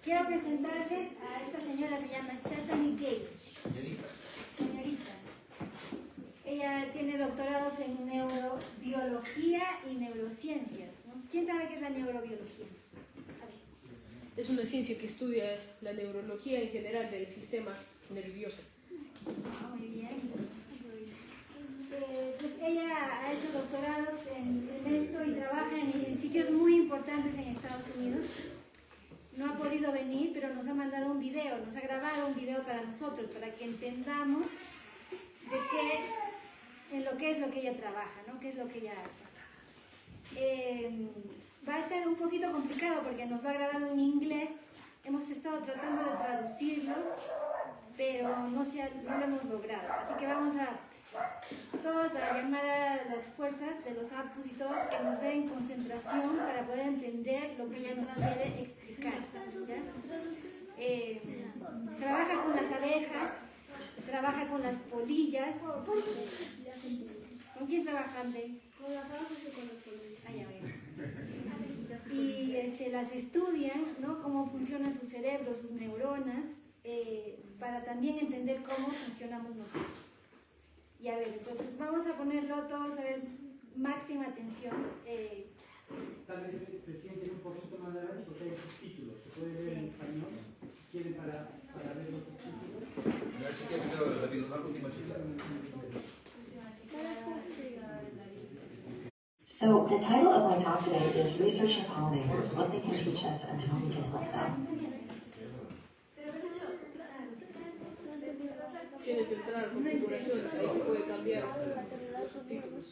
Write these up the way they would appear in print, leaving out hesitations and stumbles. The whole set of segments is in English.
quiero presentarles a esta señora, se llama Stephanie Gage. Señorita. Ella tiene doctorados en neurobiología y neurociencias, ¿no? ¿Quién sabe qué es la neurobiología? A ver. Es una ciencia que estudia la neurología en general del sistema nervioso. Muy bien. Pues ella ha hecho doctorados en esto y trabaja en sitios muy importantes en Estados Unidos. No ha podido venir, pero nos ha mandado un video, nos ha grabado un video para nosotros, para que entendamos en lo que es lo que ella trabaja, ¿no? ¿Qué es lo que ella hace? Va a estar un poquito complicado porque nos lo ha grabado en inglés. Hemos estado tratando de traducirlo, pero no lo hemos logrado. Así que vamos a todos a llamar a las fuerzas de los APUS y todos que nos den concentración para poder entender lo que ella nos quiere explicar, ¿ya? Trabaja con las abejas, trabaja con las polillas. ¿Con quién trabaja, André? Con las abejas y con las polillas. Ah, ya veo. Y las estudian, ¿no? Cómo funciona su cerebro, sus neuronas, para también entender cómo funcionamos nosotros. Y a ver, entonces vamos a ponerlo todos a ver, máxima atención. Tal vez se sienten un poquito más adelante porque hay subtítulos. Se puede ver en español. ¿Quieren para ver los subtítulos? La chica primero, rápido, la última chica. So the title of my talk today is Researching Pollinators, What They Can Teach Us and How We Can Help Them. Tienes que entrar a configuración, ahí se puede cambiar los subtítulos.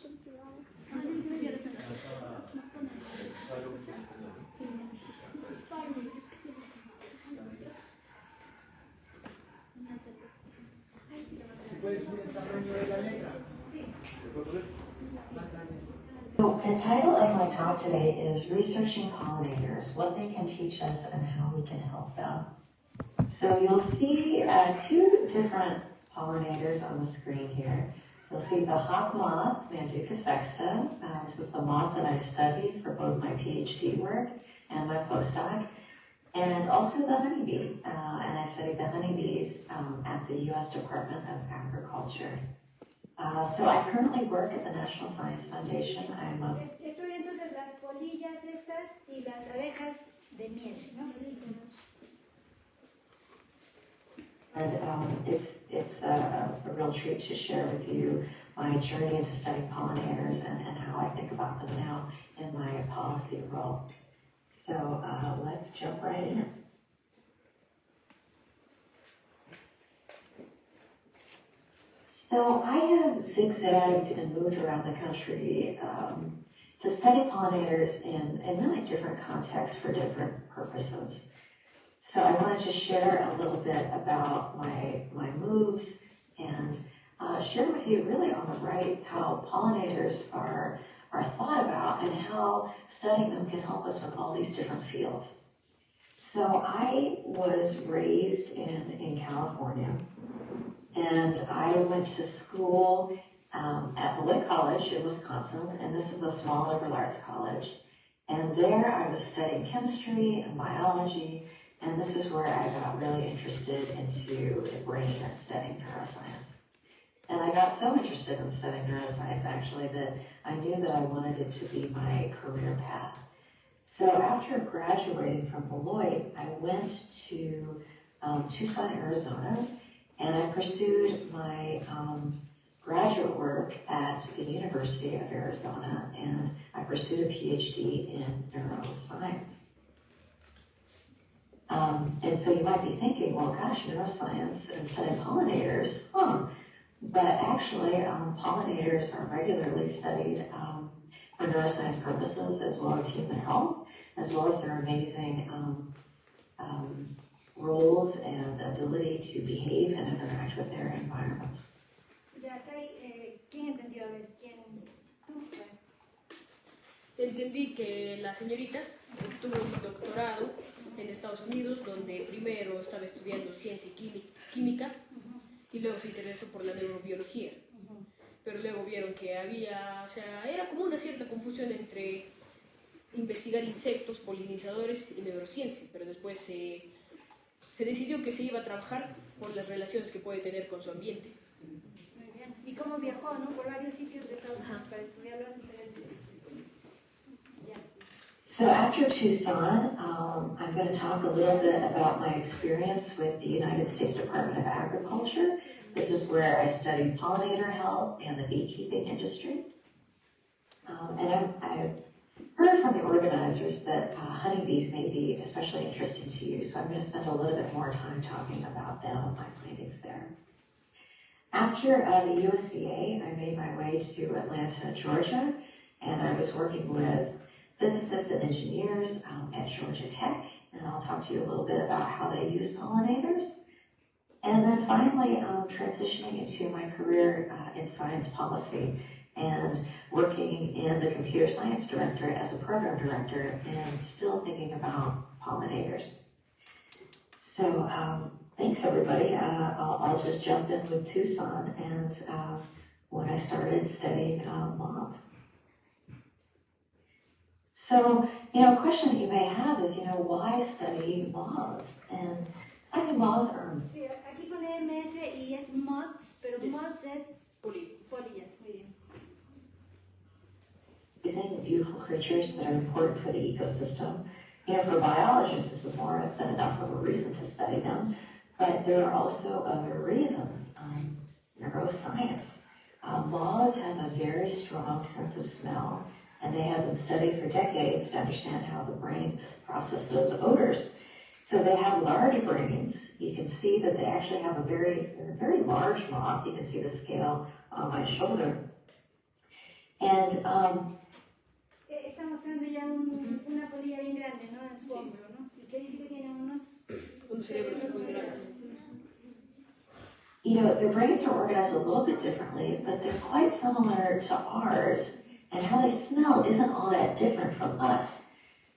¿Se puede subir el tamaño de la letra? So the title of my talk today is Researching Pollinators, What They Can Teach Us and How We Can Help Them. So you'll see two different pollinators on the screen here. You'll see the hawk moth, Manduca sexta. This was the moth that I studied for both my PhD work and my postdoc. And also the honeybee. And I studied the honeybees at the U.S. Department of Agriculture. So I currently work at the National Science Foundation. I'm a Estudio entonces las polillas estas y las abejas de miel, ¿no? And it's a real treat to share with you my journey into studying pollinators and how I think about them now in my policy role. So let's jump right in. So I have zigzagged and moved around the country to study pollinators in really different contexts for different purposes. So I wanted to share a little bit about my moves and share with you really on the right how pollinators are thought about and how studying them can help us with all these different fields. So I was raised in California, and I went to school at Beloit College in Wisconsin, and this is a small liberal arts college. And there I was studying chemistry and biology. And this is where I got really interested into the brain and studying neuroscience. And I got so interested in studying neuroscience, actually, that I knew that I wanted it to be my career path. So after graduating from Beloit, I went to Tucson, Arizona, and I pursued my graduate work at the University of Arizona, and I pursued a PhD in neuroscience. And so you might be thinking, well, gosh, neuroscience and studying pollinators, But actually, pollinators are regularly studied for neuroscience purposes as well as human health, as well as their amazing roles and ability to behave and interact with their environments. Ya está ahí. ¿Quién entendió? A ver, ¿quién? ¿Tú? Entendí que la señorita obtuvo un doctorado en Estados Unidos, donde primero estaba estudiando ciencia y química y luego se interesó por la neurobiología. Pero luego vieron que era como una cierta confusión entre investigar insectos, polinizadores y neurociencia, pero después se se decidió que se iba a trabajar por las relaciones que puede tener con su ambiente. Muy bien. Y cómo viajó, ¿no? Por varios sitios de Estados Unidos para estudiarlo en diferentes sitios. Ya. So after Tucson, I'm going to talk a little bit about my experience with the United States Department of Agriculture. This is where I studied pollinator health and the beekeeping industry. And I've heard from the organizers that honeybees may be especially interesting to you, so I'm going to spend a little bit more time talking about them and my findings there. After the USDA, I made my way to Atlanta, Georgia, and I was working with physicists and engineers at Georgia Tech, and I'll talk to you a little bit about how they use pollinators. And then finally, transitioning into my career in science policy and working in the computer science directorate as a program director and still thinking about pollinators. So thanks everybody. I'll just jump in with Tucson and when I started studying moths. So, a question that you may have is, why study moths? And I think moths are... Sí, aquí pone MS y es moths, pero Yes. moths es Polillas. polillas. Muy bien. amazing, beautiful creatures that are important for the ecosystem. For biologists, this is more than enough of a reason to study them, but there are also other reasons. Neuroscience. Moths have a very strong sense of smell, and they have been studied for decades to understand how the brain processes odors. So they have large brains. You can see that they actually have a very large moth. You can see the scale on my shoulder. And Está mostrando ya una polilla bien grande, ¿no? En su hombro, ¿no? Y que dice que tiene unos cerebros muy grandes. Their brains are organized a little bit differently, but they're quite similar to ours. And how they smell isn't all that different from us.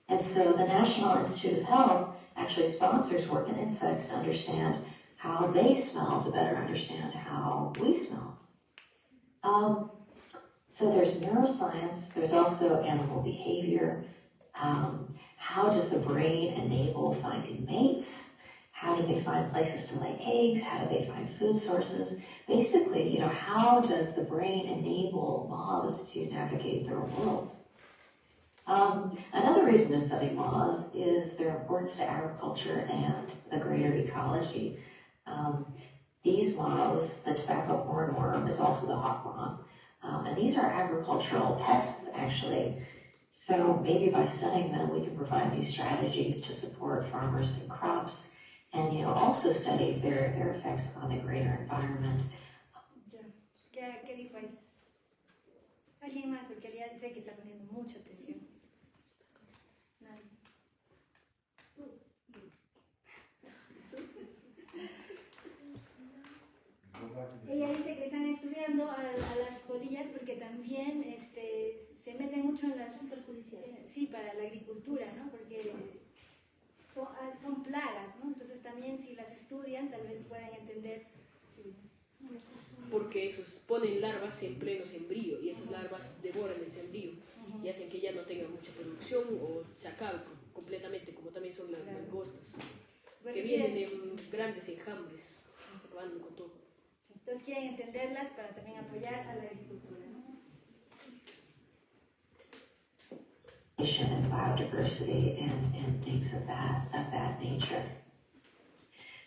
And so the National Institute of Health actually sponsors work in insects to understand how they smell, to better understand how we smell. So there's neuroscience, there's also animal behavior. How does the brain enable finding mates? How do they find places to lay eggs? How do they find food sources? Basically, how does the brain enable moths to navigate their worlds? Another reason to study moths is their importance to agriculture and the greater ecology. These moths, the tobacco hornworm is also the hawkmoth, and these are agricultural pests, actually. So maybe by studying them, we can provide new strategies to support farmers and crops, and also study their effects on the greater environment. ¿Qué dijo ahí? ¿Alguien más? Porque ya sé que está poniendo mucha atención. Nadie. Ella dice que están estudiando a las polillas porque también se meten mucho en las... sí, para la agricultura, ¿no? Porque son plagas, ¿no? Entonces también si las estudian tal vez puedan entender... Sí. Porque esos ponen larvas en pleno sembrío y esas larvas devoran el sembrío y hacen que ya no tenga mucha producción o se acabe completamente, como también son las langostas, Pues que vienen en grandes enjambres, acabando con todo. Entonces quieren entenderlas para también apoyar a la agricultura, ¿no? And biodiversity and things of that nature.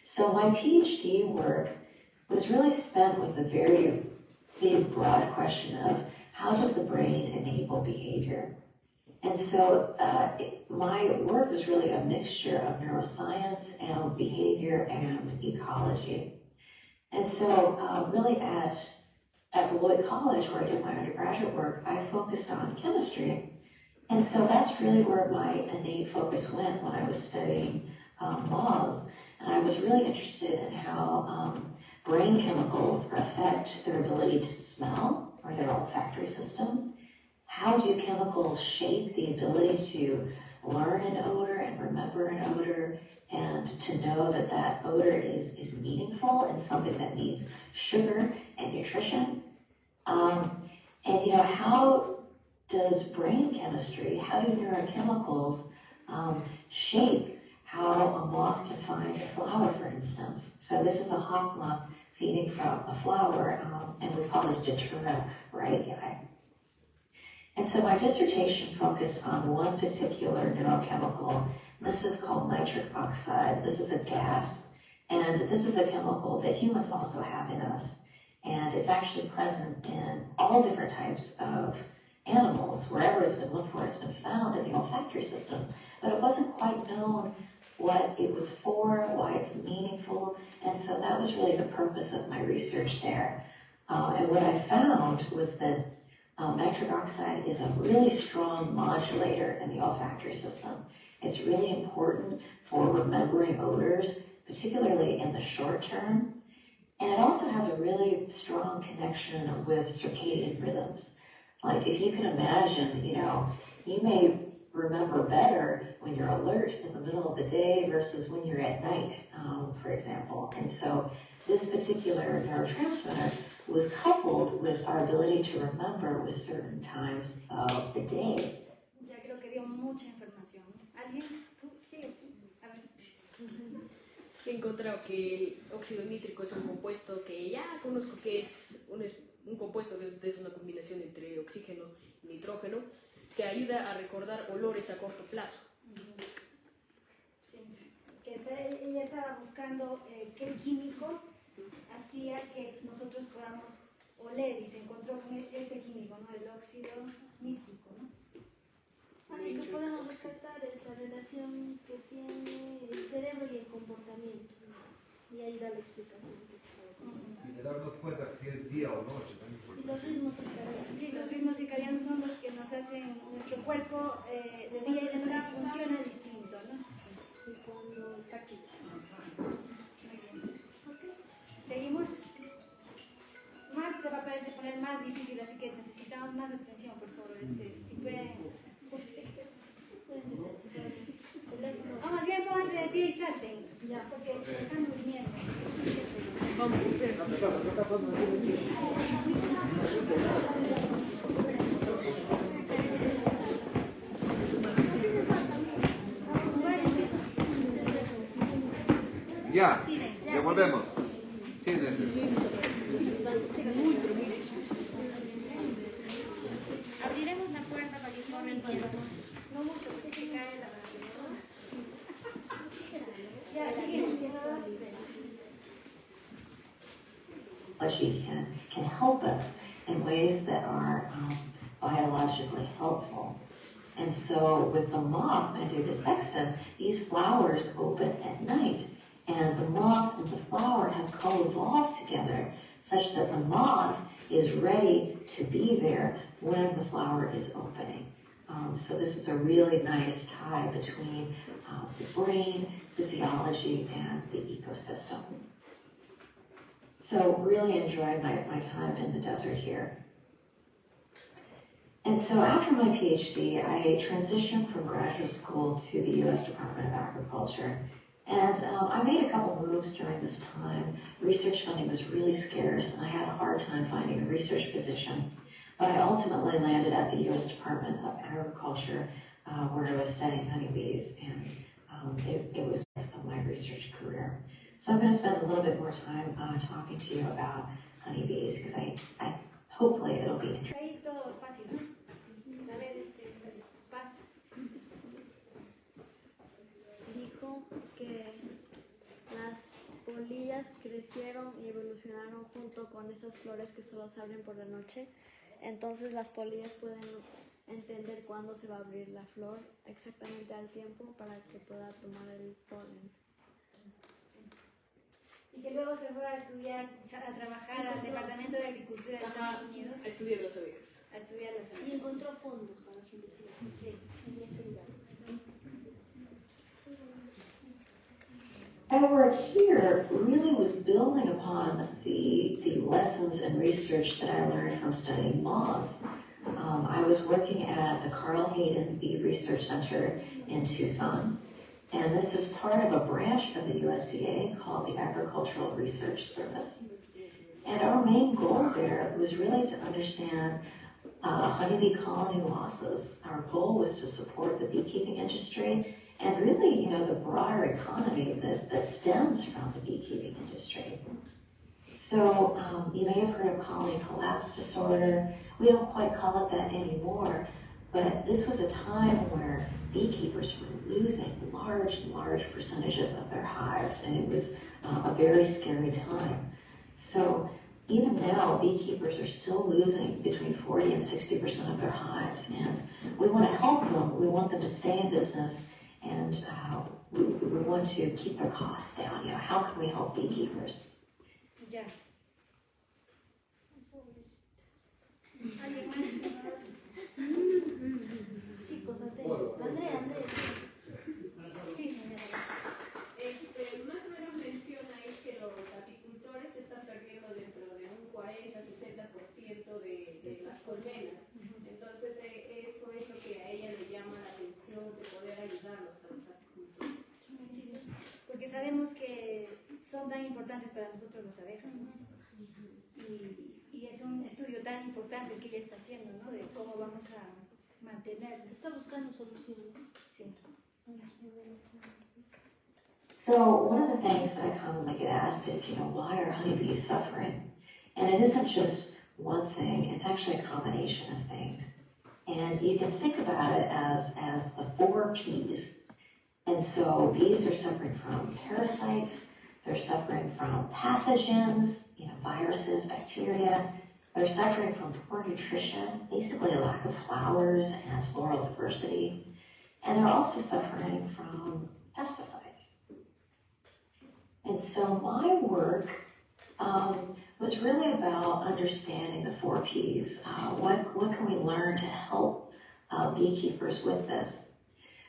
So my PhD work was really spent with a very big, broad question of how does the brain enable behavior? And so my work was really a mixture of neuroscience, animal behavior, and ecology. And so really at Beloit College, where I did my undergraduate work, I focused on chemistry. And so that's really where my innate focus went when I was studying moths. And I was really interested in how brain chemicals affect their ability to smell, or their olfactory system. How do chemicals shape the ability to learn an odor and remember an odor, and to know that that odor is meaningful and something that needs sugar and nutrition? And how does brain chemistry, how do neurochemicals shape how a moth can find a flower, for instance. So this is a hawk moth feeding from a flower, and we call this Datura radii. And so my dissertation focused on one particular neurochemical. This is called nitric oxide. This is a gas, and this is a chemical that humans also have in us. And it's actually present in all different types of animals. Wherever it's been looked for, it's been found in the olfactory system. But it wasn't quite known what it was for, why it's meaningful. And so that was really the purpose of my research there. And what I found was that nitric oxide is a really strong modulator in the olfactory system. It's really important for remembering odors, particularly in the short term. And it also has a really strong connection with circadian rhythms. Like if you can imagine, you may remember better when you're alert in the middle of the day versus when you're at night, for example. And so this particular neurotransmitter was coupled with our ability to remember with certain times of the day. Ya creo que dio mucha información. ¿Alguien? ¿Tú? Sí. A ver. He encontrado que el óxido nítrico es un compuesto que ya conozco que es un compuesto que es una combinación entre oxígeno y nitrógeno que ayuda a recordar olores a corto plazo. Sí. Que ella estaba buscando qué químico hacía que nosotros podamos oler y se encontró con este químico, ¿no? El óxido nítrico, ¿no? Lo que podemos resaltar es la relación que tiene el cerebro y el comportamiento. Y ahí da la explicación. Y de darnos cuenta si es día o noche también. Y los ritmos circadianos. Sí, los ritmos circadianos son los que nos hacen, nuestro cuerpo de día y de noche funciona distinto, ¿no? Sí. Y cuando está aquí. Muy bien. Seguimos. Más se va a poner más difícil, así que necesitamos más atención, por favor. Si pueden. O más bien pónganse de pie y salten, porque se están durmiendo. Vamos a ver. Ya, devolvemos. Muy promiscuos. Abriremos la puerta para que formen tiempo. No mucho, porque se cae la radio. Ya, seguimos. Biology can help us in ways that are biologically helpful. And so with the moth, Manduca sexta, these flowers open at night. And the moth and the flower have co-evolved together such that the moth is ready to be there when the flower is opening. So this is a really nice tie between the brain, physiology, and the ecosystem. So really enjoyed my time in the desert here. And so after my PhD, I transitioned from graduate school to the U.S. Department of Agriculture. And I made a couple moves during this time. Research funding was really scarce, and I had a hard time finding a research position. But I ultimately landed at the U.S. Department of Agriculture, where I was studying honeybees, and it was of my research career. So I'm going to spend a little bit more time talking to you about honeybees, because I hopefully it'll be interesting. Ahí todo fácil, ¿no? A ver, paz. Dijo que las polillas crecieron y evolucionaron junto con esas flores que solo se abren por la noche. Entonces las polillas pueden entender cuándo se va a abrir la flor exactamente al tiempo para que pueda tomar el polen. Y que luego se fue a estudiar, a trabajar al Departamento de Agricultura de Estados Unidos. A estudiar las abejas. A estudiar las abejas. Y encontró fondos para su investigación. Sí. En ese lugar. My work here really was building upon the lessons and research that I learned from studying moths. I was working at the Carl Hayden Bee Research Center in Tucson, and this is part of a branch of the USDA called the Agricultural Research Service. And our main goal there was really to understand honeybee colony losses. Our goal was to support the beekeeping industry and really, the broader economy that stems from the beekeeping industry. So you may have heard of colony collapse disorder. We don't quite call it that anymore, but this was a time where beekeepers were losing large percentages of their hives, and it was a very scary time. So even now, beekeepers are still losing between 40 and 60% of their hives, and we want to help them. We want them to stay in business, and we want to keep their costs down. How can we help beekeepers? Ya. ¿Alguien más? Chicos, Andrea. Sí, señora. Más o menos menciona ahí que los apicultores están perdiendo dentro de un 40-60% de las colmenas. Entonces, eso es lo que a ella le llama la atención, de poder ayudarlos a los apicultores. Sí. Porque sabemos que son tan importantes para nosotros las abejas, ¿no? Y es un estudio tan importante el que ella está haciendo, ¿no? De cómo vamos a mantenerlas. Está buscando soluciones. Sí. So one of the things that I commonly get asked is, why are honeybees suffering? And it isn't just one thing, it's actually a combination of things. And you can think about it as the 4 Ps. And so bees are suffering from parasites, they're suffering from pathogens, viruses, bacteria. They're suffering from poor nutrition, basically a lack of flowers and floral diversity. And they're also suffering from pesticides. And so my work was really about understanding the 4 Ps. What can we learn to help beekeepers with this?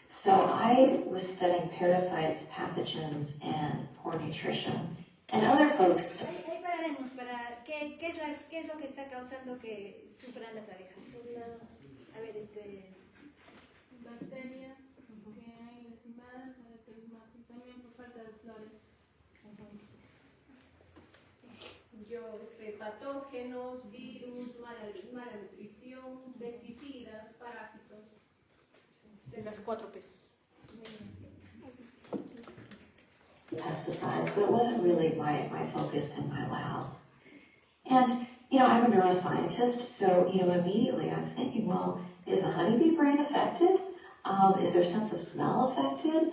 So I was studying parasites, pathogens, and poor nutrition. And other folks... Ahí pararemos para qué es lo que está causando que sufran las abejas. A ver, Bacterias que hay en las cimadas, también por falta de flores. Patógenos, virus, mala nutrición, pesticidas, parásitos. De las 4 P's. Pesticides, but it wasn't really my focus in my lab. And, I'm a neuroscientist, so, immediately I'm thinking, well, is the honeybee brain affected? Is their sense of smell affected?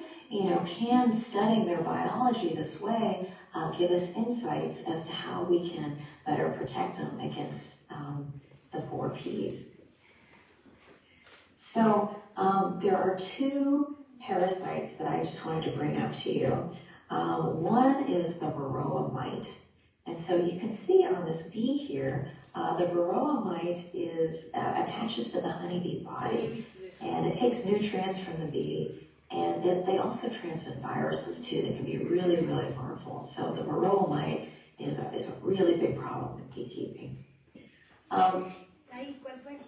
Can studying their biology this way give us insights as to how we can better protect them against the 4 Ps? So there are 2 parasites that I just wanted to bring up to you. One is the varroa mite. And so you can see on this bee here, the varroa mite attaches to the honeybee body, and it takes nutrients from the bee, and they also transmit viruses too that can be really, really harmful. So the varroa mite is a really big problem in beekeeping. ahí, ¿cuál fue?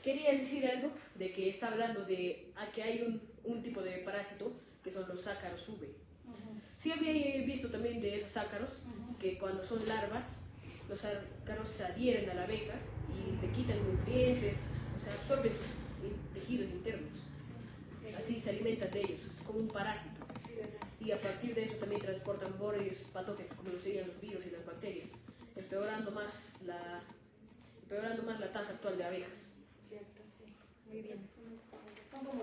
Quería decir algo de que está hablando de que hay un tipo de parásito que son los ácaros UV. Sí había visto también de esos ácaros que cuando son larvas, los ácaros se adhieren a la abeja y le quitan nutrientes, o sea, absorben sus tejidos internos. Así se alimentan de ellos, es como un parásito. Y a partir de eso también transportan varios patógenos, como lo serían los virus y las bacterias, empeorando más la tasa actual de abejas. Cierto, sí. Muy bien. Son como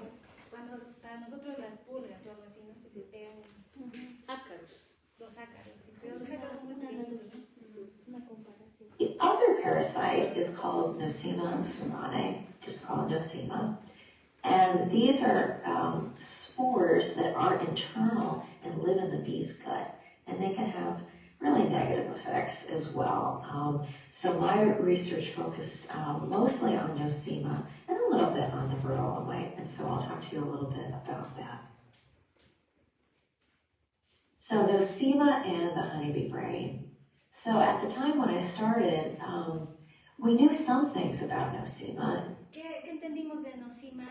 para nosotros las pulgas o algo así, ¿no? Que se pegan. Ácaros. Los ácaros, sí. Pero los ácaros son muy pequeñitos, ¿no? Una comparación. The other parasite is called Nosema sumane, just called Nosema. And these are spores that are internal and live in the bee's gut. And they can have really negative effects as well. So my research focused mostly on Nosema and a little bit on the varroa mite. And so I'll talk to you a little bit about that. So Nosema and the honeybee brain. So at the time when I started, we knew some things about Nosema. ¿Qué entendimos de Nosema?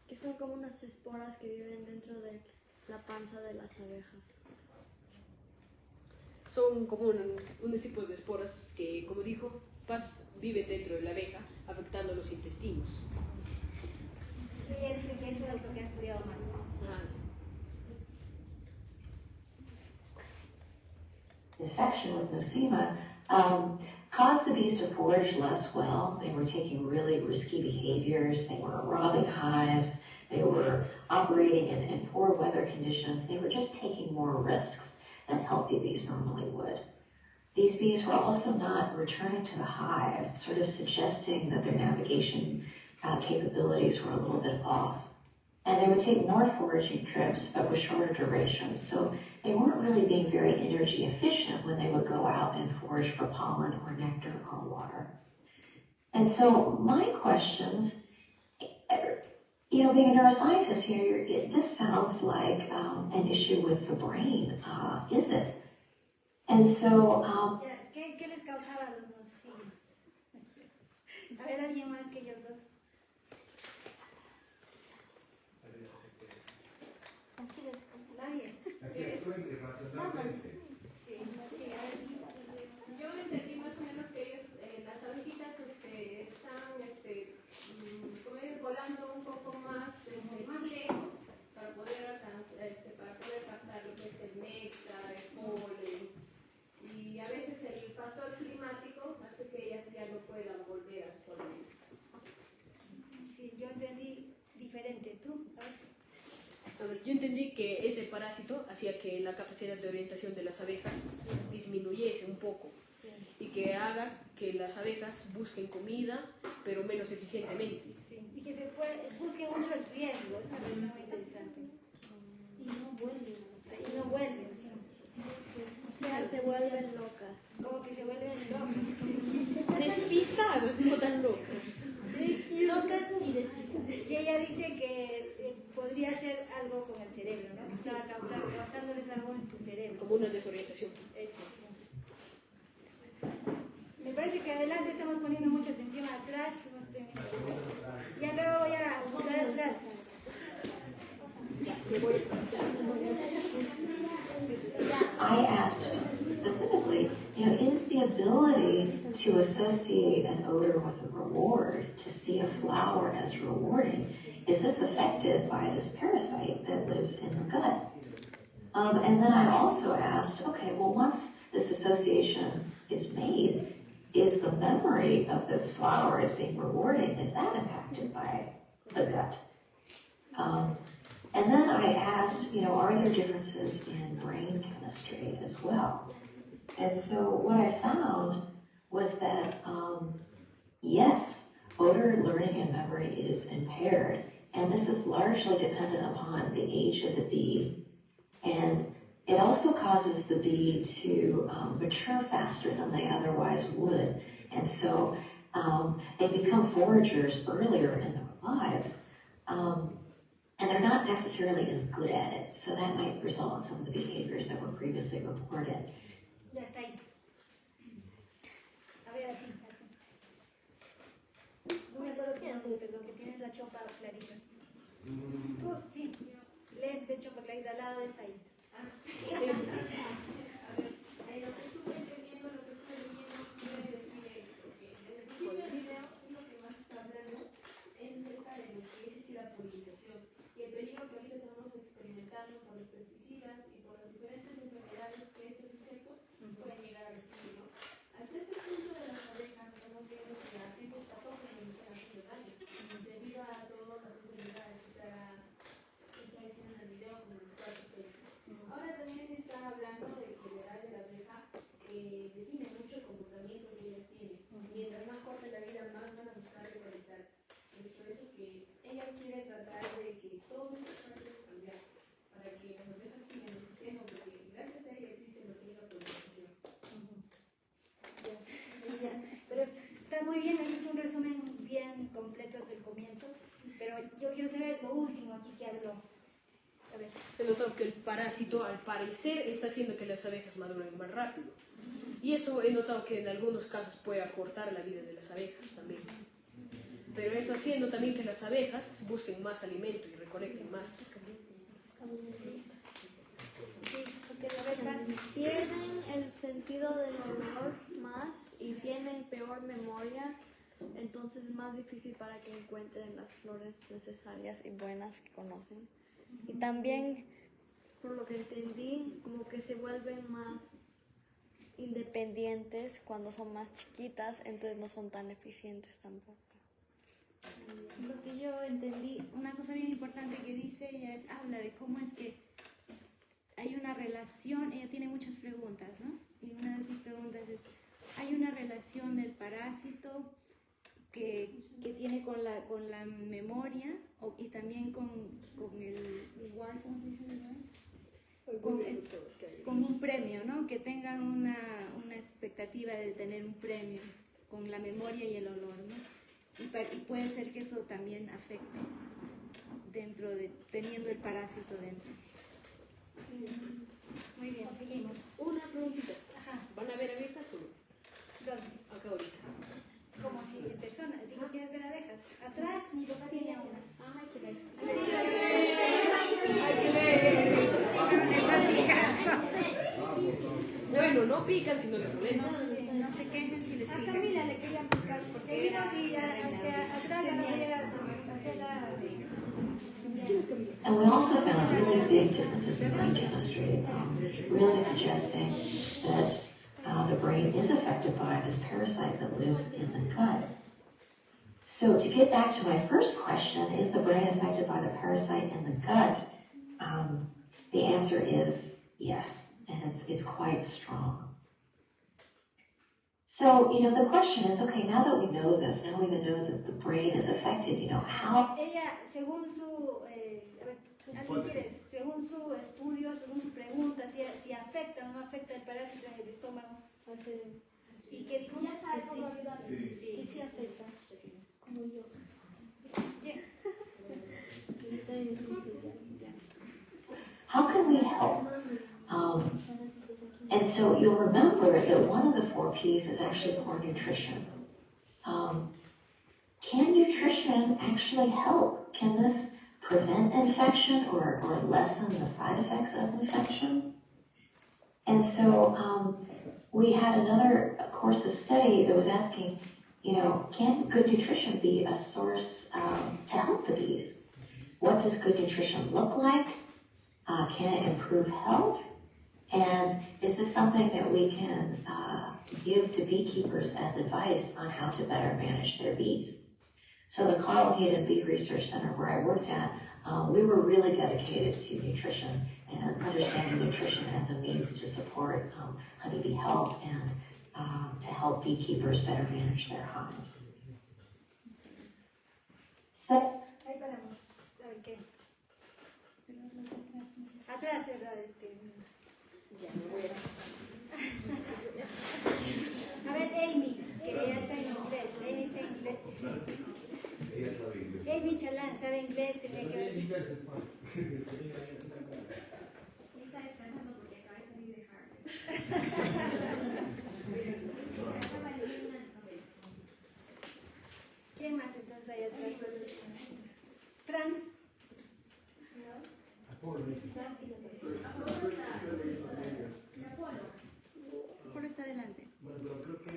Que son como unas esporas que viven dentro de la panza de las abejas. Son como unos tipos de esporas que, como dijo, viven dentro de la abeja, afectando los intestinos. Ella dice que eso es lo que ha estudiado más. Infection with Nosema caused the bees to forage less well. They were taking really risky behaviors. They were robbing hives. They were operating in poor weather conditions. They were just taking more risks than healthy bees normally would. These bees were also not returning to the hive, sort of suggesting that their navigation capabilities were a little bit off. And they would take more foraging trips, but with shorter durations. So they weren't really being very energy efficient when they would go out and forage for pollen or nectar or water. And so my questions, being a neuroscientist here, this sounds like an issue with the brain, is it? And so... ¿Qué les causaba a los nocivos? A ver, ¿alguien más que ellos dos? Nadie. Aquí actúan irracionalmente. Sí, a ver. Yo entendí más o menos que ellos, las abejitas están como ir volando un poco más lejos para poder captar lo que es el néctar, el polen. Y a veces el factor climático hace que ellas ya no puedan volver a su colmena. Sí, yo entendí diferente. ¿Tú? A ver, yo entendí que ese parásito hacía que la capacidad de orientación de las abejas disminuyese un poco y que haga que las abejas busquen comida, pero menos eficientemente. Sí, y que busque mucho el riesgo, eso me parece muy interesante. Y no vuelven, sí. O sea, se vuelven locas. Como que se vuelven locas. Despistadas, no tan locas. Locas y despistadas. Y ella dice que podría ser algo con el cerebro, ¿no? Que estaba causándoles algo en su cerebro. Como una desorientación. Eso, sí. Me parece que adelante estamos poniendo mucha atención atrás, no estoy muy segura. Ya luego voy a apuntar atrás. I asked specifically, is the ability to associate an odor with a reward, to see a flower as rewarding, is this affected by this parasite that lives in the gut? And then I also asked, okay, well, once this association is made, is the memory of this flower as being rewarding, is that impacted by the gut? And then I asked, are there differences in brain chemistry as well? And so what I found was that, yes, odor learning and memory is impaired, and this is largely dependent upon the age of the bee. And it also causes the bee to mature faster than they otherwise would. And so they become foragers earlier in their lives. And they're not necessarily as good at it. So that might result in some of the behaviors that were previously reported. Ya está ahí. A ver, aquí. No me acuerdo qué nombre, perdón, que tiene la chopa clarita. Sí, lente, chopa clarita, al lado de Said. A ver, lo que estuve entendiendo, lo que estuve leyendo, quiere decir esto, que desde el principio del video lo que más está hablando es acerca de lo que es la polinización y el peligro que ahorita estamos experimentando por los pesticidas y por las diferentes enfermedades que estos insectos pueden llegar a recibir, ¿no? Hasta este punto de las abejas estamos viendo que los agentes patógenos están haciendo daño debido a todas las enfermedades que está diciendo en el video como los cuatro peces. Ahora también está hablando de que la edad de la abeja define mucho el comportamiento que ellas tienen. Mientras más corta la vida, más van a buscar recolectar. Es por eso que ella quiere tratar de que todo esto trate de cambiar, para que las abejas sigan existiendo, porque gracias a ella existe lo que es la polinización. Pero está muy bien, has hecho un resumen bien completo desde el comienzo. Pero yo quiero saber lo último aquí que habló. A ver. He notado que el parásito, al parecer, está haciendo que las abejas maduren más rápido. Y eso he notado que en algunos casos puede acortar la vida de las abejas también. Pero eso haciendo también que las abejas busquen más alimento y recolecten más. Sí, porque las abejas Pierden el sentido del olor más y tienen peor memoria entonces es más difícil para que encuentren las flores necesarias y buenas que conocen. Y también, por lo que entendí, como que se vuelven más independientes cuando son más chiquitas, entonces no son tan eficientes tampoco. Lo que yo entendí, una cosa bien importante que dice ella habla de cómo es que hay una relación, ella tiene muchas preguntas, ¿no? Y una de sus preguntas es, hay una relación del parásito que tiene con la memoria y también con el igual, ¿cómo se dice? Con un premio, ¿no? Que tengan una expectativa de tener un premio con la memoria y el olor, ¿no? Y puede ser que eso también afecte teniendo el parásito dentro. Sí. Muy bien, seguimos. Una preguntita. Ajá. ¿Van a ver abejas o no? ¿Dónde? Acá ahorita. Como si en persona. Digo, ¿quieres ver abejas? Atrás mi papá tiene unas. Ah, hay que ver. Hay que ver. Bueno, no pican, sino les molestan. No se quejen si les A pican. Camila le querían picar. Seguimos y atrás ya no voy a hacer la... And we also found really big differences in brain chemistry, really suggesting that the brain is affected by this parasite that lives in the gut. So to get back to my first question, is the brain affected by the parasite in the gut? The answer is yes, and it's quite strong. So, the question is, okay, now that we know this, now we know that the brain is affected, how... Ella, según su, según su estudio, según su pregunta, si afecta o no afecta el parásito en el estómago. ¿Y qué dijo? Ya sabes, Sí, sí afecta. Como yo. How can we help? And so you'll remember that one of the 4 P's is actually poor nutrition. Can nutrition actually help? Can this prevent infection or lessen the side effects of infection? And so we had another course of study that was asking, can good nutrition be a source to help the bees? What does good nutrition look like? Can it improve health? And is this something that we can give to beekeepers as advice on how to better manage their bees? So the Carl Hayden Bee Research Center, where I worked at, we were really dedicated to nutrition and understanding nutrition as a means to support honeybee health and to help beekeepers better manage their hives. So, Ahí paramos. A ver qué. Atrás, ¿verdad? Ya, me voy a... A ver, Amy, que ella está en inglés. Amy está en inglés. Ella sabe inglés. Amy Chalán sabe inglés, tenía que ver. ¿Quién más entonces hay atrás? Franz. Apolo está adelante. Bueno, pero creo que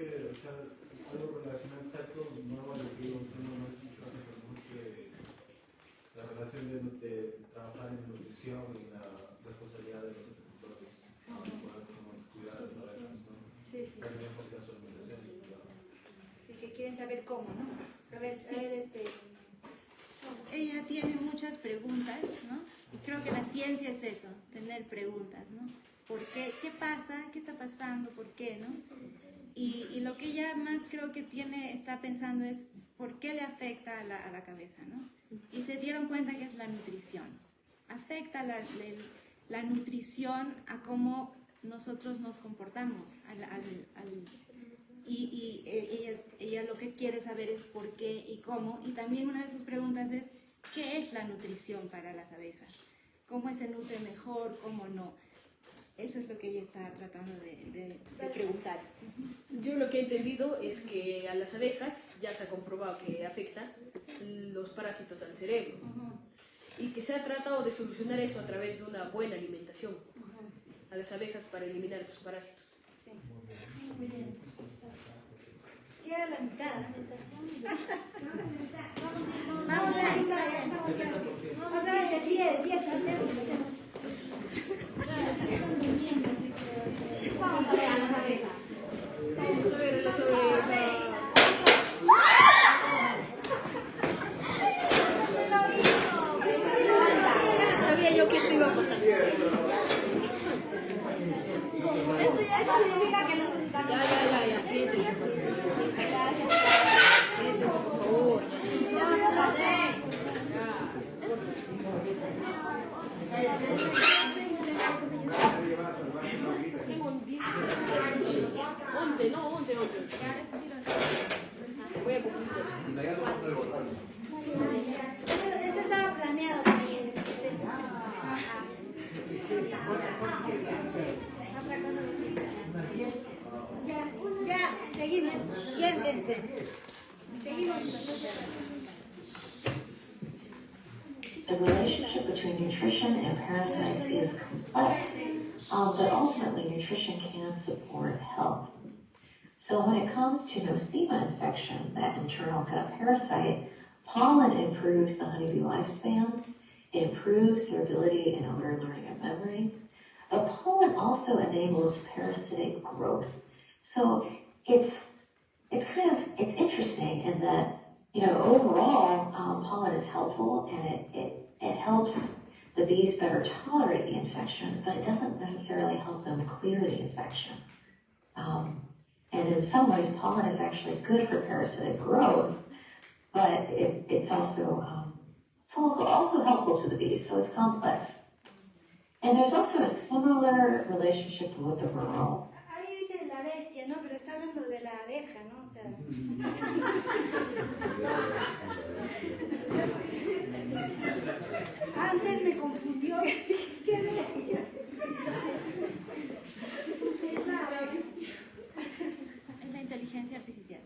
algo relacionado exacto, no a lo que digo, sino más que la relación de trabajar en nutrición y la responsabilidad de los agricultores para cuidar a las abejas, ¿no? Sí. También porque la alimentación. Sí, que quieren saber cómo, ¿no? A ver, ella tiene muchas preguntas, ¿no? Y creo que la ciencia es eso, tener preguntas, ¿no? ¿Por qué? ¿Qué pasa? ¿Qué está pasando? ¿Por qué? ¿No? Y lo que ella más creo que está pensando es ¿por qué le afecta a la cabeza? ¿No? Y se dieron cuenta que es la nutrición. Afecta la nutrición a cómo nosotros nos comportamos. Y ella lo que quiere saber es por qué y cómo. Y también una de sus preguntas es ¿qué es la nutrición para las abejas? ¿Cómo se nutre mejor? ¿Cómo no? Eso es lo que ella está tratando de preguntar. Yo lo que he entendido es que a las abejas ya se ha comprobado que afecta los parásitos al cerebro y que se ha tratado de solucionar eso a través de una buena alimentación a las abejas para eliminar esos parásitos. Sí. Muy bien. queda la mitad. Vamos a ver, ya estamos casi. Otra vez de pie, saltemos. Sabía yo que esto iba a pasar. Esto ya significa que necesitamos. Ya, siéntese. Siéntese, por favor. Tengo 10. 11, no, 11. Voy a cumplir 12. Eso estaba planeado también. Ya, seguimos. Siéntense. Seguimos. The relationship between nutrition and parasites is complex, but ultimately nutrition can support health. So when it comes to Nosema infection, that internal gut parasite, pollen improves the honeybee lifespan. It improves their ability in odor learning and memory. But pollen also enables parasitic growth. So it's interesting in that, overall, pollen is helpful and it helps the bees better tolerate the infection, but it doesn't necessarily help them clear the infection. And in some ways, pollen is actually good for parasitic growth, but it's also helpful to the bees, so it's complex. And there's also a similar relationship with the varroa. Ahí dice la bestia, ¿no? Pero está hablando de la abeja, ¿no? O sea... Antes me confundió. ¿Qué bestia? Es la abeja. Es la inteligencia artificial.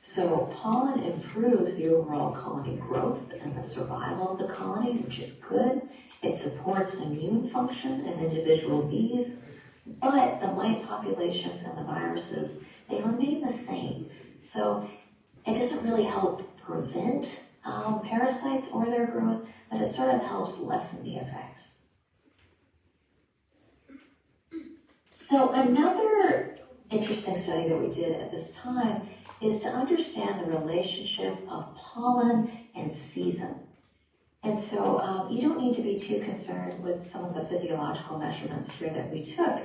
So pollen improves the overall colony growth and the survival of the colony, which is good. It supports immune function in individual bees, but the mite populations and the viruses, they remain the same. So it doesn't really help prevent parasites or their growth, but it sort of helps lessen the effects. So another interesting study that we did at this time is to understand the relationship of pollen and season. And so you don't need to be too concerned with some of the physiological measurements here that we took.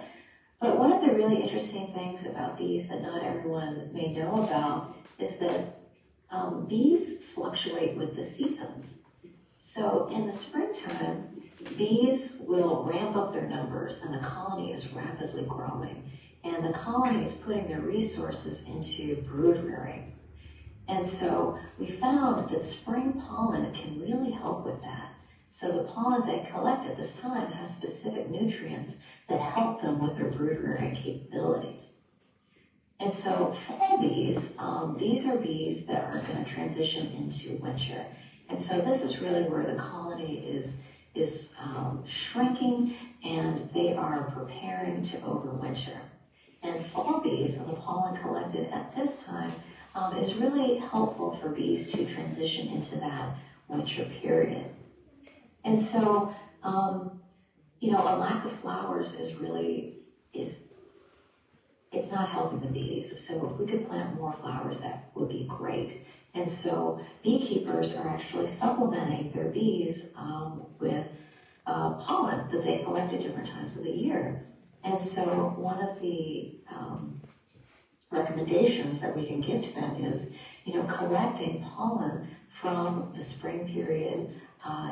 But one of the really interesting things about bees that not everyone may know about is that bees fluctuate with the seasons. So in the springtime, bees will ramp up their numbers and the colony is rapidly growing. And the colony is putting their resources into brood rearing. And so we found that spring pollen can really help with that. So the pollen they collect at this time has specific nutrients that help them with their brood rearing capabilities. And so fall bees, these are bees that are going to transition into winter. And so this is really where the colony is shrinking and they are preparing to overwinter. And fall bees and the pollen collected at this time is really helpful for bees to transition into that winter period. And so, a lack of flowers it's not helping the bees. So if we could plant more flowers, that would be great. And so beekeepers are actually supplementing their bees with pollen that they collect at different times of the year. And so one of the recommendations that we can give to them is, collecting pollen from the spring period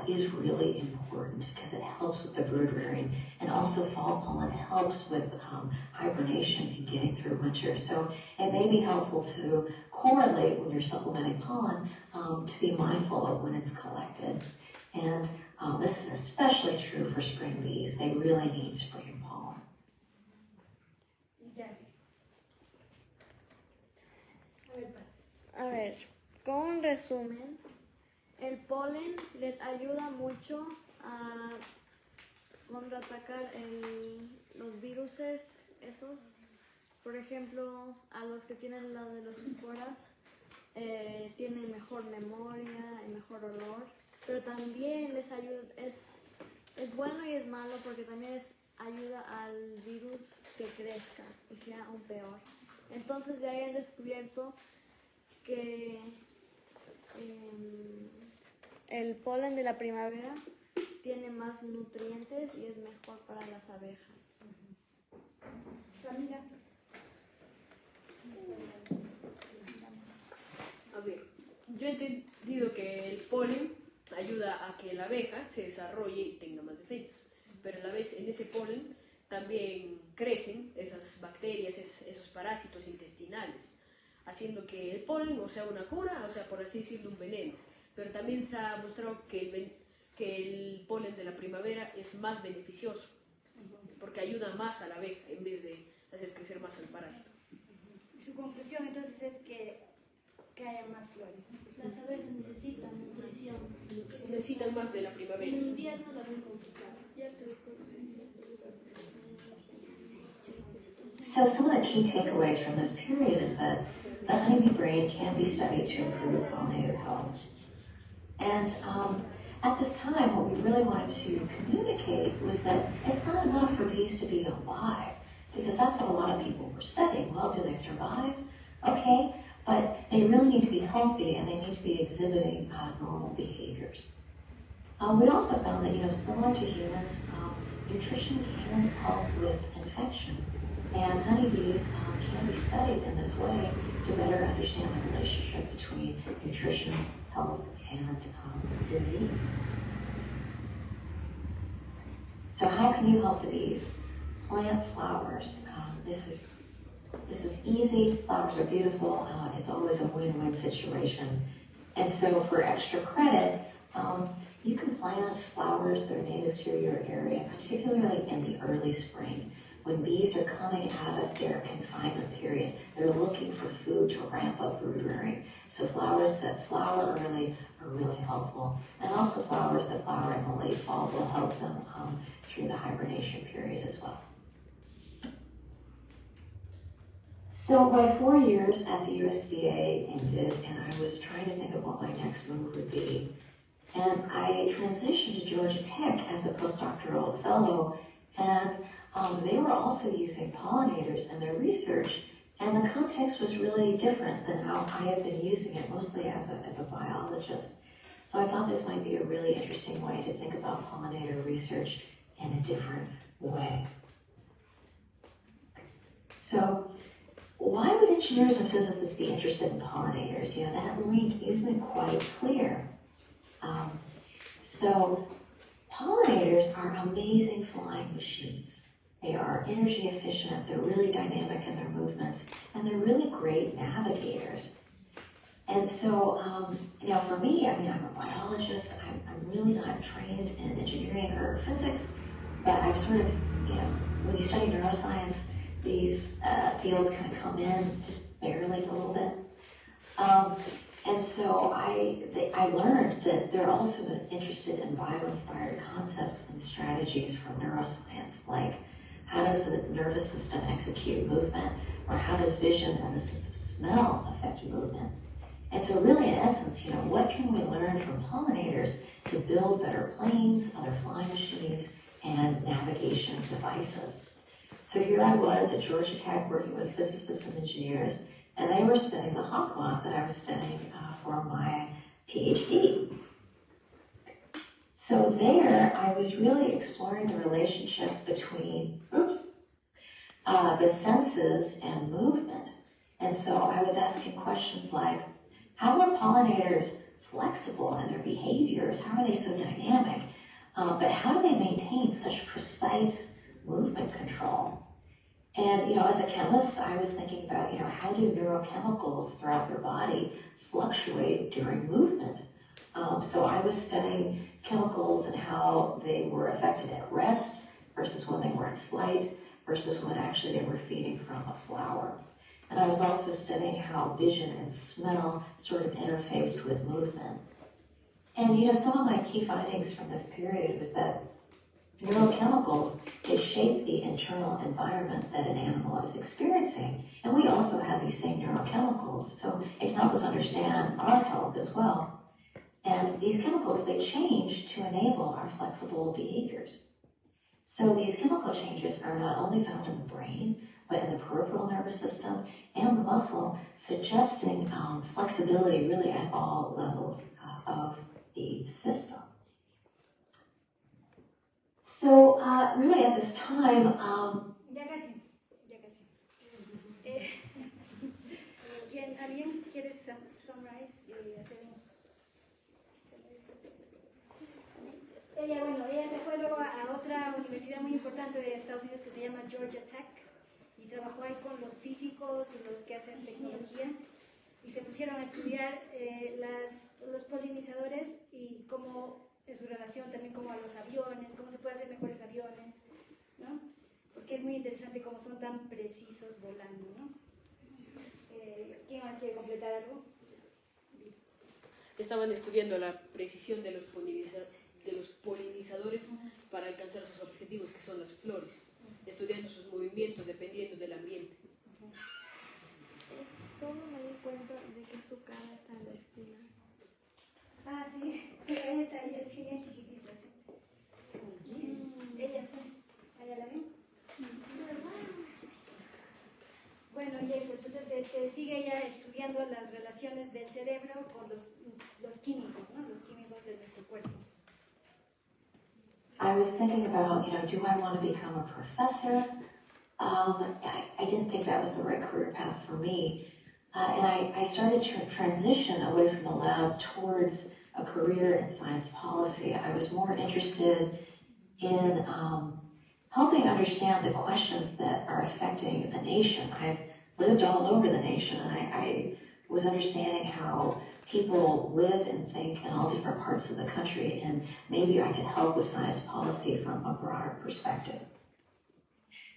is really important because it helps with the brood rearing, and also fall pollen helps with hibernation and getting through winter. So it may be helpful to correlate when you're supplementing pollen to be mindful of when it's collected. And this is especially true for spring bees. They really need spring pollen. A ver, con un resumen, el polen les ayuda mucho a contraatacar los viruses esos por ejemplo, a los que tienen la de las esporas, tienen mejor memoria y mejor olor, pero también les ayuda, es bueno y es malo porque también ayuda al virus que crezca y sea aún peor. Entonces ya han descubierto que el polen de la primavera tiene más nutrientes y es mejor para las abejas. Samira. A ver, yo he entendido que el polen ayuda a que la abeja se desarrolle y tenga más defensas, pero a la vez en ese polen también crecen esas bacterias, esos parásitos intestinales, haciendo que el polen o sea una cura, o sea, por así decirlo, un veneno. Pero también se ha mostrado que el polen de la primavera es más beneficioso, porque ayuda más a la abeja en vez de hacer crecer más el parásito. Su conclusión entonces es que haya más flores, ¿no? Las abejas necesitan nutrición. Necesitan más de la primavera. En invierno la ven complicada. So some of the key takeaways from this period is that the honeybee brain can be studied to improve pollinator health. And at this time, what we really wanted to communicate was that it's not enough for bees to be alive, because that's what a lot of people were studying. Well, do they survive? Okay, but they really need to be healthy and they need to be exhibiting normal behaviors. We also found that, similar to humans, nutrition can help with infection. And honeybees can be studied in this way to better understand the relationship between nutrition, health, and disease. So how can you help the bees? Plant flowers. This is easy. Flowers are beautiful. It's always a win-win situation. And so for extra credit, you can plant flowers that are native to your area, particularly in the early spring. When bees are coming out of their confinement period, they're looking for food to ramp up brood rearing. So flowers that flower early are really helpful. And also flowers that flower in the late fall will help them through the hibernation period as well. So my 4 years at the USDA ended, and I was trying to think of what my next move would be. And I transitioned to Georgia Tech as a postdoctoral fellow, and they were also using pollinators in their research, and the context was really different than how I had been using it, mostly as a biologist. So I thought this might be a really interesting way to think about pollinator research in a different way. So why would engineers and physicists be interested in pollinators? That link isn't quite clear. So pollinators are amazing flying machines. They are energy efficient, they're really dynamic in their movements, and they're really great navigators. And so, for me, I'm a biologist. I'm really not trained in engineering or physics, but I've sort of, when you study neuroscience, these fields kind of come in just barely a little bit. And so I learned that they're also interested in bio-inspired concepts and strategies from neuroscience, like how does the nervous system execute movement, or how does vision and the sense of smell affect movement? And so really, in essence, what can we learn from pollinators to build better planes, other flying machines, and navigation devices? So here I was at Georgia Tech working with physicists and engineers, and they were studying the hawk moth that I was studying for my PhD. So there, I was really exploring the relationship between, the senses and movement. And so I was asking questions like, how are pollinators flexible in their behaviors? How are they so dynamic? But how do they maintain such precise movement control? And, as a chemist, I was thinking about, how do neurochemicals throughout their body fluctuate during movement? So I was studying chemicals and how they were affected at rest versus when they were in flight versus when actually they were feeding from a flower. And I was also studying how vision and smell sort of interfaced with movement. And, some of my key findings from this period was that neurochemicals that shape the internal environment that an animal is experiencing. And we also have these same neurochemicals, so it can help us understand our health as well. And these chemicals, they change to enable our flexible behaviors. So these chemical changes are not only found in the brain, but in the peripheral nervous system and the muscle, suggesting flexibility really at all levels of the system. So really at this time, Ya casi. ¿Alguien quiere summarize y hacer unos... Ella se fue luego a otra universidad muy importante de Estados Unidos que se llama Georgia Tech y trabajó ahí con los físicos y los que hacen tecnología y se pusieron a estudiar los polinizadores y cómo es su relación también como a los aviones, cómo se puede hacer mejores aviones, ¿no? Porque es muy interesante cómo son tan precisos volando, ¿no? ¿Quién más quiere completar algo? Estaban estudiando la precisión de los polinizadores para alcanzar sus objetivos, que son las flores, estudiando sus movimientos dependiendo del ambiente. Solo me di cuenta de que su cara está en la esquina. Ah, sí, ahí está, ella es bien chiquitita, sí. Ella sí, ¿allá la ven? Bueno, y eso, entonces sigue ella estudiando las relaciones del cerebro con los químicos, ¿no? Los químicos de nuestro cuerpo. I was thinking about, do I want to become a professor? I didn't think that was the right career path for me. And I started to transition away from the lab towards a career in science policy. I was more interested in helping understand the questions that are affecting the nation. I've lived all over the nation, and I was understanding how people live and think in all different parts of the country, and maybe I could help with science policy from a broader perspective.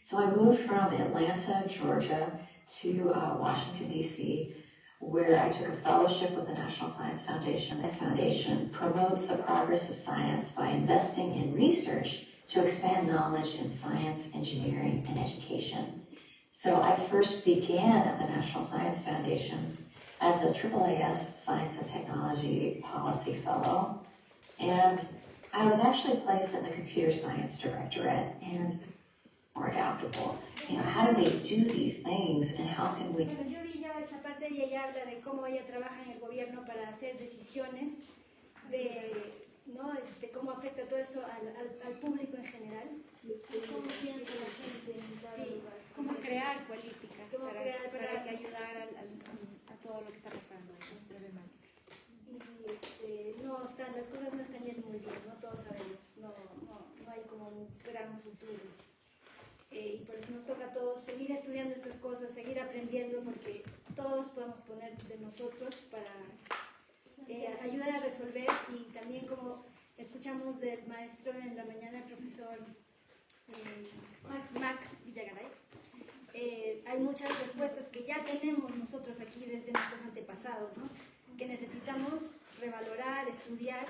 So I moved from Atlanta, Georgia, to Washington, D.C., where I took a fellowship with the National Science Foundation. This foundation promotes the progress of science by investing in research to expand knowledge in science, engineering, and education. So I first began at the National Science Foundation as a AAAS Science and Technology Policy Fellow, and I was actually placed in the Computer Science Directorate, and more adaptable. How do they do these things, and how can we... Bueno, yo vi ya esta parte y ella habla de cómo ella trabaja en el gobierno para hacer decisiones ¿no? De cómo afecta todo esto al público en general. ¿Cómo piensa la gente en cada Sí, lugar? cómo crear políticas para que ayudar a todo lo que está pasando, problemáticas. Y no están, las cosas no están yendo muy bien, no todos sabemos, no hay como un gran futuro. Y por eso nos toca a todos seguir estudiando estas cosas, seguir aprendiendo, porque todos podemos poner de nosotros para ayudar a resolver. Y también, como escuchamos del maestro en la mañana, el profesor Max Villagaray, hay muchas respuestas que ya tenemos nosotros aquí desde nuestros antepasados, ¿no? Que necesitamos revalorar, estudiar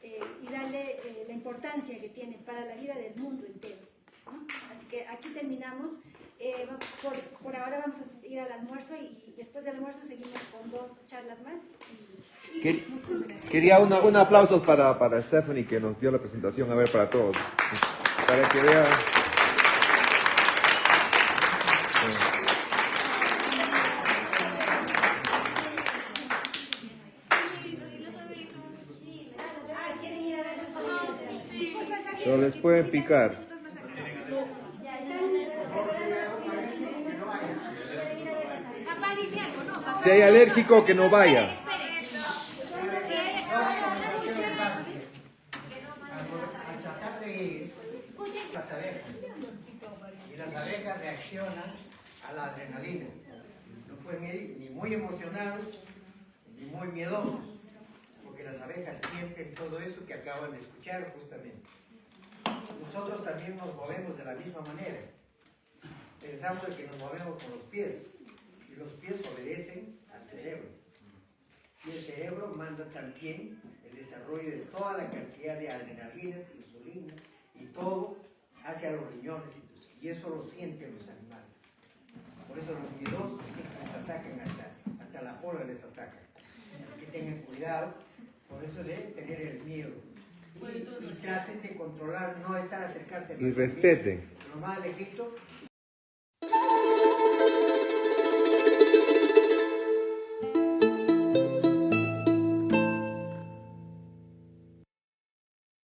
y darle la importancia que tiene para la vida del mundo entero, ¿no? Así que aquí terminamos. Por ahora vamos a ir al almuerzo y después del almuerzo seguimos con 2 charlas más. Muchas gracias. Quería un aplauso para Stephanie, que nos dio la presentación, a ver, para todos. Para que vean. ¿Quieren ir a ver los sonidos? Pero les pueden picar. Si hay alérgico, que no vaya. Al tratar de las abejas, y las abejas reaccionan a la adrenalina. No pueden ir ni muy emocionados ni muy miedosos, porque las abejas sienten todo eso que acaban de escuchar justamente. Nosotros también nos movemos de la misma manera. Pensamos que nos movemos con los pies, y los pies obedecen al cerebro. Y el cerebro manda también el desarrollo de toda la cantidad de adrenalinas, insulina y todo hacia los riñones, y eso lo sienten los animales. Por eso los miedosos siempre les atacan, hasta la pola les ataca. Que tengan cuidado, por eso de tener el miedo. Y traten de controlar, no estar acercarse. Y respeten. Lo más lejito, y